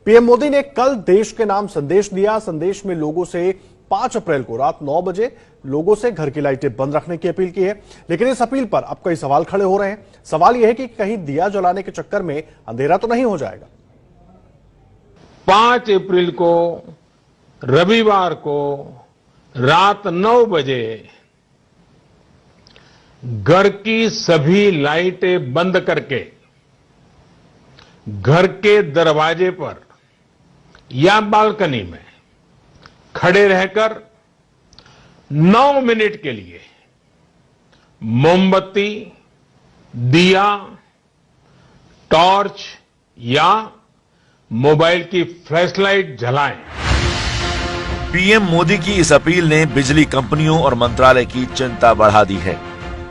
PM Modi ने कल देश के नाम संदेश दिया। संदेश में लोगों से 5 अप्रैल को रात 9 बजे लोगों से घर की लाइटें बंद रखने की अपील की है। लेकिन इस अपील पर अब कई सवाल खड़े हो रहे हैं। सवाल यह है कि कहीं दिया जलाने के चक्कर में अंधेरा तो नहीं हो जाएगा। 5 अप्रैल को रविवार को रात 9 बजे घर की सभी लाइटें बंद करके घर के दरवाजे पर या बालकनी में खड़े रहकर 9 मिनट के लिए मोमबत्ती, दिया, टॉर्च या मोबाइल की फ्लैशलाइट जलाएं। पीएम मोदी की इस अपील ने बिजली कंपनियों और मंत्रालय की चिंता बढ़ा दी है।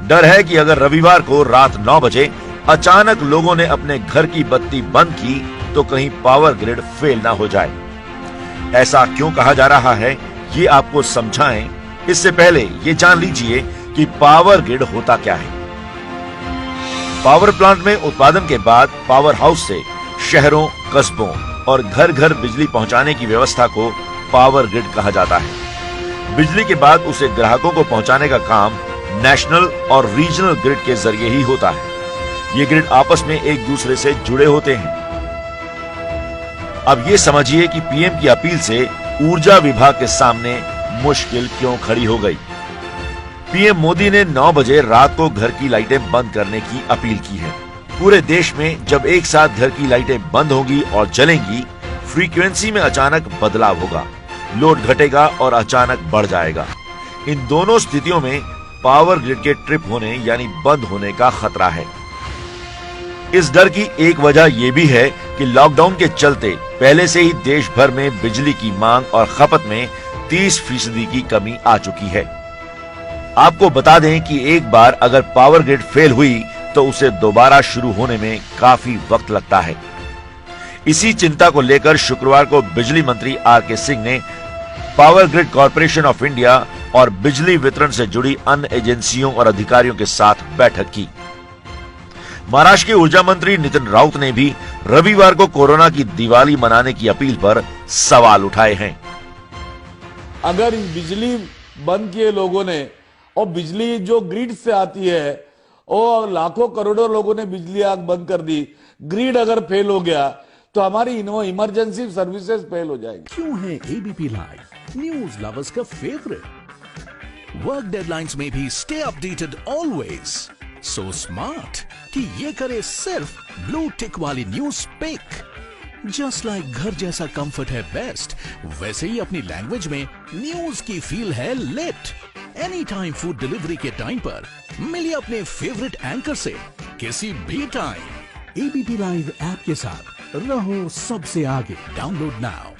डर है कि अगर रविवार को रात 9 बजे अचानक लोगों ने अपने घर की बत्ती बंद की तो कहीं पावर ग्रिड फेल ना हो जाए। ऐसा क्यों कहा जा रहा है, ये आपको समझाएं। इससे पहले ये जान लीजिए कि पावर ग्रिड होता क्या है। पावर प्लांट में उत्पादन के बाद पावर हाउस से शहरों, कस्बों और घर घर बिजली पहुंचाने की व्यवस्था को पावर ग्रिड कहा जाता है। बिजली के बाद उसे ग्राहकों को पहुंचाने का काम नेशनल और रीजनल ग्रिड के जरिए ही होता है। ये ग्रिड आपस में एक दूसरे से जुड़े होते हैं। अब ये समझिए कि पीएम की अपील से ऊर्जा विभाग के सामने मुश्किल क्यों खड़ी हो गई। पीएम मोदी ने 9 बजे रात को घर की लाइटें बंद करने की अपील की है। पूरे देश में जब एक साथ घर की लाइटें बंद होंगी और जलेंगी, फ्रीक्वेंसी में अचानक बदलाव होगा, लोड घटेगा और अचानक बढ़ जाएगा। इन दोनों स्थितियों में पावर ग्रिड के ट्रिप होने यानी बंद होने का खतरा है। इस डर की एक वजह यह भी है कि लॉकडाउन के चलते पहले से ही देश भर में बिजली की मांग और खपत में 30% की कमी आ चुकी है। आपको बता दें कि एक बार अगर पावर ग्रिड फेल हुई तो उसे दोबारा शुरू होने में काफी वक्त लगता है। इसी चिंता को लेकर शुक्रवार को बिजली मंत्री आर.के. सिंह ने power grid corporation of India और बिजली वितरण से जुड़ी अन्य एजेंसियों और अधिकारियों के साथ बैठक की। महाराष्ट्र के ऊर्जा मंत्री नितिन राउत ने भी रविवार को कोरोना की दिवाली मनाने की अपील पर सवाल उठाए हैं। अगर बिजली बंद किए लोगों ने और बिजली जो ग्रिड से आती है और लाखों करोड़ों लोगों ने बिजली आग बंद कर दी, ग्रिड अगर फेल हो गया तो हमारी इमरजेंसी सर्विसेज फेल हो जाएगी। क्यों है एबीपी लाइव न्यूज लवर्स का फेवरेट? वर्क डेडलाइंस में भी stay updated always. So smart कि ये करे सिर्फ ब्लू टिक वाली न्यूज पिक। जस्ट लाइक घर जैसा कंफर्ट है बेस्ट, वैसे ही अपनी लैंग्वेज में न्यूज की फील है late. Any time food delivery के टाइम पर मिलिए अपने फेवरेट एंकर से किसी भी टाइम। एबीपी लाइव ऐप के साथ रहो सबसे आगे। Download now.